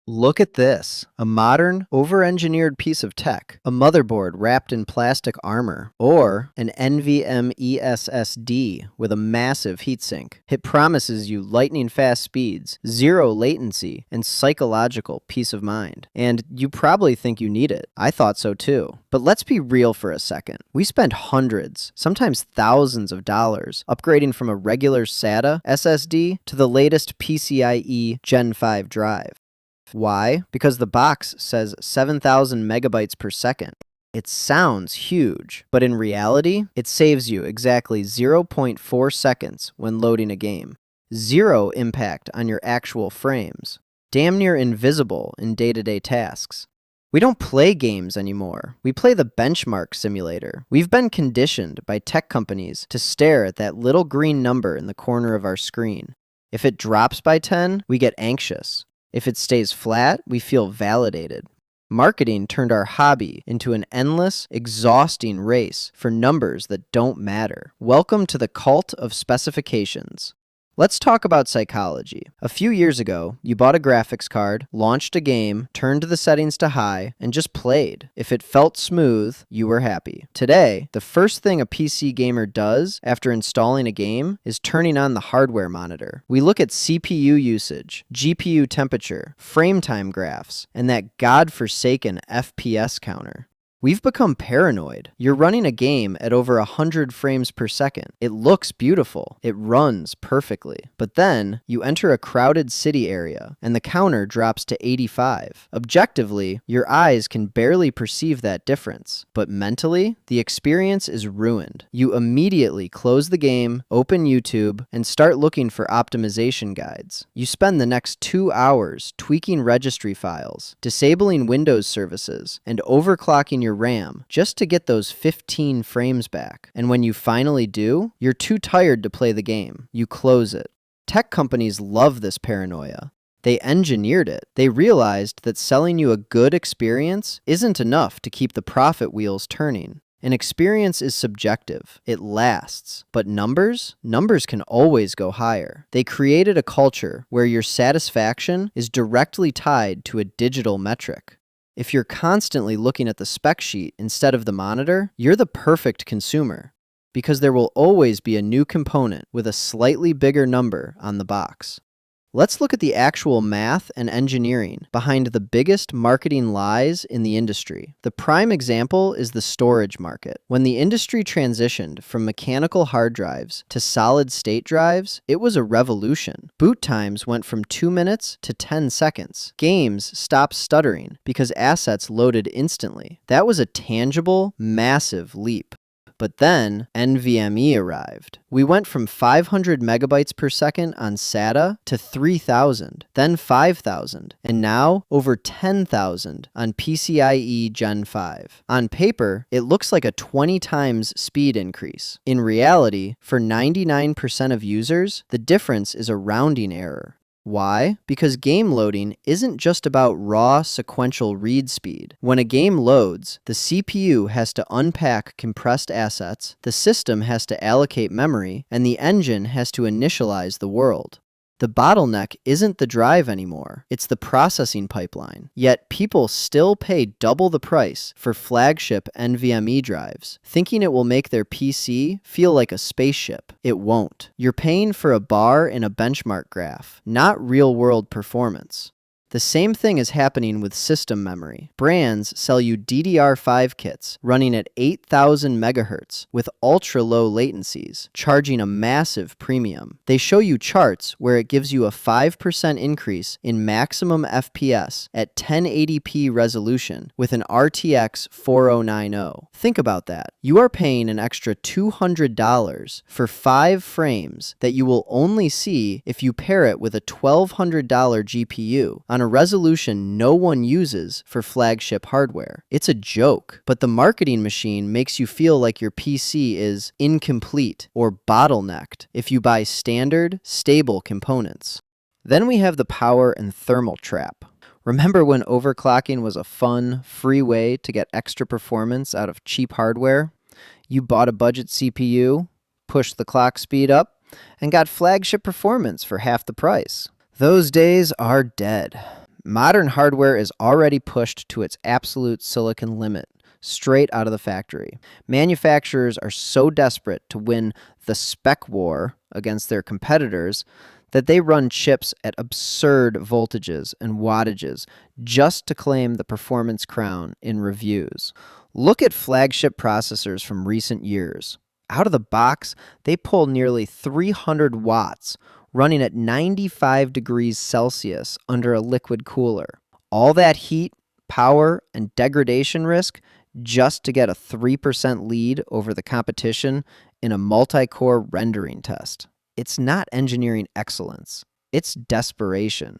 Look at this, a modern, over-engineered piece of tech, a motherboard wrapped in plastic armor, or an NVMe SSD with a massive heatsink. It promises you lightning-fast speeds, zero latency, and psychological peace of mind. And you probably think you need it. I thought so too. But let's be real for a second. We spend hundreds, sometimes thousands of dollars upgrading from a regular SATA SSD to the latest PCIe Gen 5 drive. Why? Because the box says 7,000 megabytes per second. It sounds huge, but in reality, it saves you exactly 0.4 seconds when loading a game. Zero impact on your actual frames. Damn near invisible in day-to-day tasks. We don't play games anymore. We play the benchmark simulator. We've been conditioned by tech companies to stare at that little green number in the corner of our screen. If it drops by 10, we get anxious. If it stays flat, we feel validated. Marketing turned our hobby into an endless, exhausting race for numbers that don't matter. Welcome to the cult of specifications. Let's talk about psychology. A few years ago, you bought a graphics card, launched a game, turned the settings to high, and just played. If it felt smooth, you were happy. Today, the first thing a PC gamer does after installing a game is turning on the hardware monitor. We look at CPU usage, GPU temperature, frame time graphs, and that godforsaken FPS counter. We've become paranoid. You're running a game at over 100 frames per second. It looks beautiful. It runs perfectly. But then, you enter a crowded city area, and the counter drops to 85. Objectively, your eyes can barely perceive that difference. But mentally, the experience is ruined. You immediately close the game, open YouTube, and start looking for optimization guides. You spend the next 2 hours tweaking registry files, disabling Windows services, and overclocking your RAM just to get those 15 frames back. And when you finally do, you're too tired to play the game. You close it. Tech companies love this paranoia. They engineered it. They realized that selling you a good experience isn't enough to keep the profit wheels turning. An experience is subjective. It lasts. But numbers can always go higher. They created a culture where your satisfaction is directly tied to a digital metric. If you're constantly looking at the spec sheet instead of the monitor, you're the perfect consumer, because there will always be a new component with a slightly bigger number on the box. Let's look at the actual math and engineering behind the biggest marketing lies in the industry. The prime example is the storage market. When the industry transitioned from mechanical hard drives to solid-state drives, it was a revolution. Boot times went from 2 minutes to 10 seconds. Games stopped stuttering because assets loaded instantly. That was a tangible, massive leap. But then NVMe arrived. We went from 500 megabytes per second on SATA to 3,000, then 5,000, and now over 10,000 on PCIe Gen 5. On paper, it looks like a 20 times speed increase. In reality, for 99% of users, the difference is a rounding error. Why? Because game loading isn't just about raw sequential read speed. When a game loads, the CPU has to unpack compressed assets, the system has to allocate memory, and the engine has to initialize the world. The bottleneck isn't the drive anymore, it's the processing pipeline. Yet people still pay double the price for flagship NVMe drives, thinking it will make their PC feel like a spaceship. It won't. You're paying for a bar in a benchmark graph, not real-world performance. The same thing is happening with system memory. Brands sell you DDR5 kits running at 8,000 megahertz with ultra-low latencies, charging a massive premium. They show you charts where it gives you a 5% increase in maximum FPS at 1080p resolution with an RTX 4090. Think about that. You are paying an extra $200 for 5 frames that you will only see if you pair it with a $1,200 GPU on a resolution no one uses for flagship hardware. It's a joke, but the marketing machine makes you feel like your PC is incomplete or bottlenecked if you buy standard, stable components. Then we have the power and thermal trap. Remember when overclocking was a fun, free way to get extra performance out of cheap hardware? You bought a budget CPU, pushed the clock speed up, and got flagship performance for half the price. Those days are dead. modern hardware is already pushed to its absolute silicon limit, straight out of the factory. Manufacturers are so desperate to win the spec war against their competitors that they run chips at absurd voltages and wattages just to claim the performance crown in reviews. Look at flagship processors from recent years. Out of the box, they pull nearly 300 watts, running at 95 degrees Celsius under a liquid cooler. All that heat, power, and degradation risk just to get a 3% lead over the competition in a multi-core rendering test. It's not engineering excellence, it's desperation.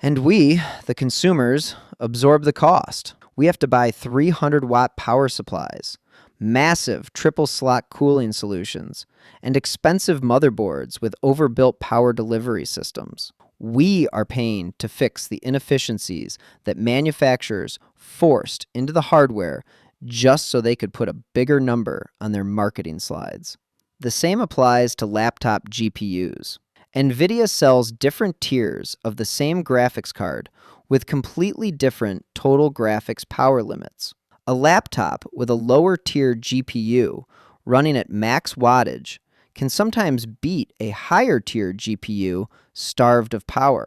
And we, the consumers, absorb the cost. We have to buy 300-watt power supplies, massive triple-slot cooling solutions, and expensive motherboards with overbuilt power delivery systems. We are paying to fix the inefficiencies that manufacturers forced into the hardware just so they could put a bigger number on their marketing slides. The same applies to laptop GPUs. NVIDIA sells different tiers of the same graphics card with completely different total graphics power limits. A laptop with a lower tier GPU running at max wattage can sometimes beat a higher tier GPU starved of power.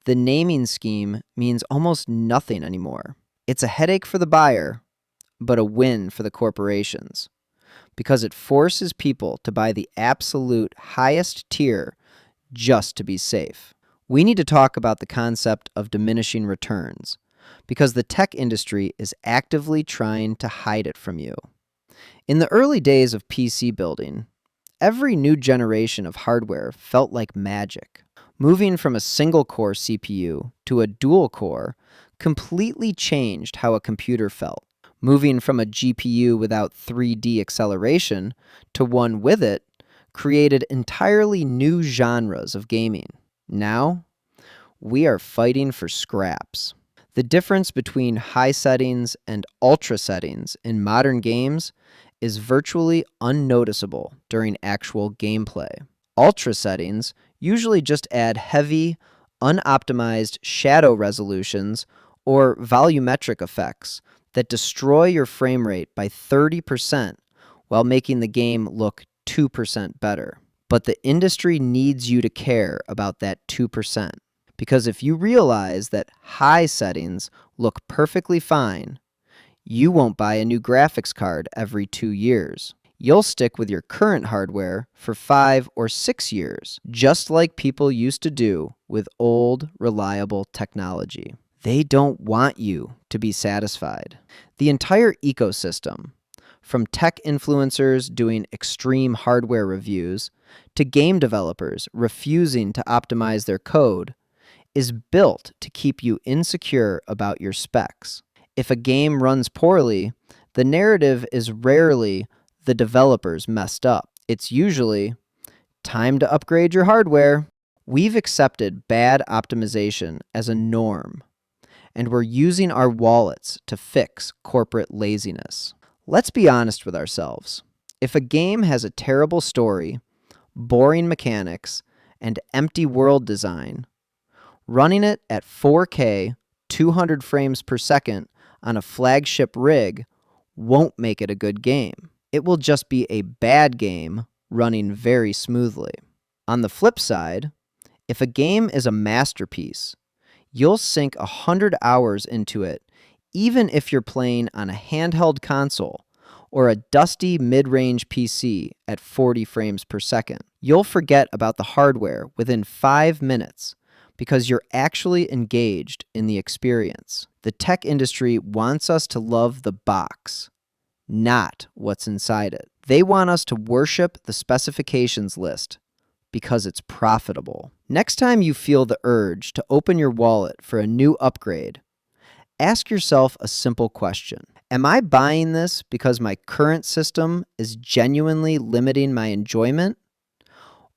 The naming scheme means almost nothing anymore. It's a headache for the buyer, but a win for the corporations, because it forces people to buy the absolute highest tier just to be safe. We need to talk about the concept of diminishing returns, because the tech industry is actively trying to hide it from you. In the early days of PC building, every new generation of hardware felt like magic. Moving from a single-core CPU to a dual-core completely changed how a computer felt. Moving from a GPU without 3D acceleration to one with it created entirely new genres of gaming. Now, we are fighting for scraps. The difference between high settings and ultra settings in modern games is virtually unnoticeable during actual gameplay. Ultra settings usually just add heavy, unoptimized shadow resolutions or volumetric effects that destroy your frame rate by 30% while making the game look 2% better. But the industry needs you to care about that 2%, because if you realize that high settings look perfectly fine, you won't buy a new graphics card every 2 years. You'll stick with your current hardware for 5 or 6 years, just like people used to do with old, reliable technology. They don't want you to be satisfied. The entire ecosystem, from tech influencers doing extreme hardware reviews to game developers refusing to optimize their code, is built to keep you insecure about your specs. If a game runs poorly, the narrative is rarely the developers messed up. It's usually time to upgrade your hardware. We've accepted bad optimization as a norm, and we're using our wallets to fix corporate laziness. Let's be honest with ourselves. If a game has a terrible story, boring mechanics, and empty world design, running it at 4K, 200 frames per second on a flagship rig won't make it a good game. It will just be a bad game running very smoothly. On the flip side, if a game is a masterpiece, you'll sink 100 hours into it, even if you're playing on a handheld console or a dusty mid-range PC at 40 frames per second. You'll forget about the hardware within 5 minutes because you're actually engaged in the experience. The tech industry wants us to love the box, not what's inside it. They want us to worship the specifications list because it's profitable. Next time you feel the urge to open your wallet for a new upgrade, ask yourself a simple question. Am I buying this because my current system is genuinely limiting my enjoyment?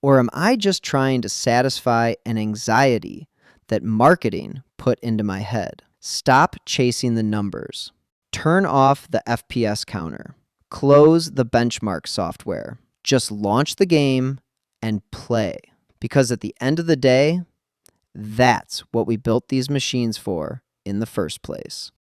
Or am I just trying to satisfy an anxiety that marketing put into my head? Stop chasing the numbers. Turn off the FPS counter. Close the benchmark software. Just launch the game and play. Because at the end of the day, That's what we built these machines for in the first place.